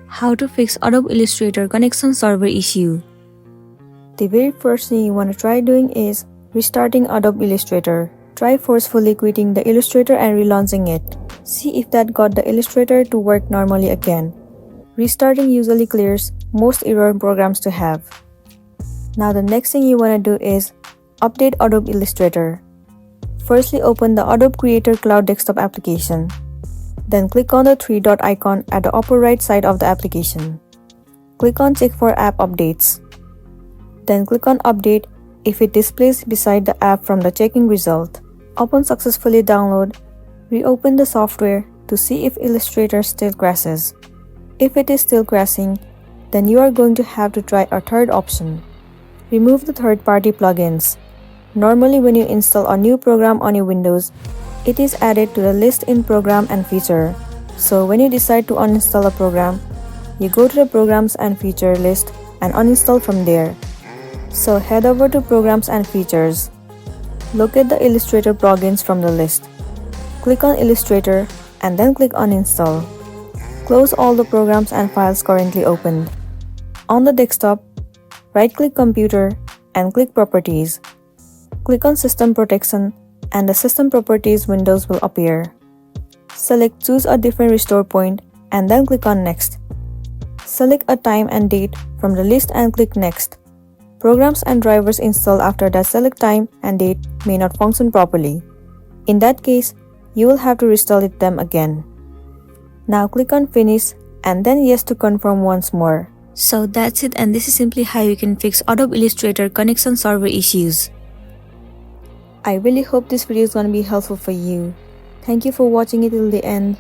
How to fix Adobe Illustrator connection server issue. The very first thing you want to try doing is restarting Adobe Illustrator. Try forcefully quitting the Illustrator and relaunching it. See if that got the Illustrator to work normally again. Restarting usually clears most error programs to have. Now the next thing you want to do is update Adobe Illustrator. Firstly, open the Adobe Creator Cloud desktop application. Then click on the three dot icon at the upper right side of the application. Click on Check for App Updates. Then click on Update if it displays beside the app from the checking result. Open Successfully Download. Reopen the software to see if Illustrator still crashes. If it is still crashing, then you are going to have to try a third option. Remove the third-party plugins. Normally when you install a new program on your Windows, it is added to the list in Program and Feature. So when you decide to uninstall a program, you go to the Programs and Feature list and uninstall from there. So head over to Programs and Features. Locate the Illustrator plugins from the list. Click on Illustrator and then click Uninstall. Close all the programs and files currently opened. On the desktop, right-click Computer and click Properties. Click on System Protection and the System Properties windows will appear. Select Choose a different restore point and then click on Next. Select a time and date from the list and click Next. Programs and drivers installed after that select time and date may not function properly. In that case, you will have to restore them again. Now click on Finish and then Yes to confirm once more. So that's it, and this is simply how you can fix Adobe Illustrator connection server issues. I really hope this video is going to be helpful for you. Thank you for watching it till the end.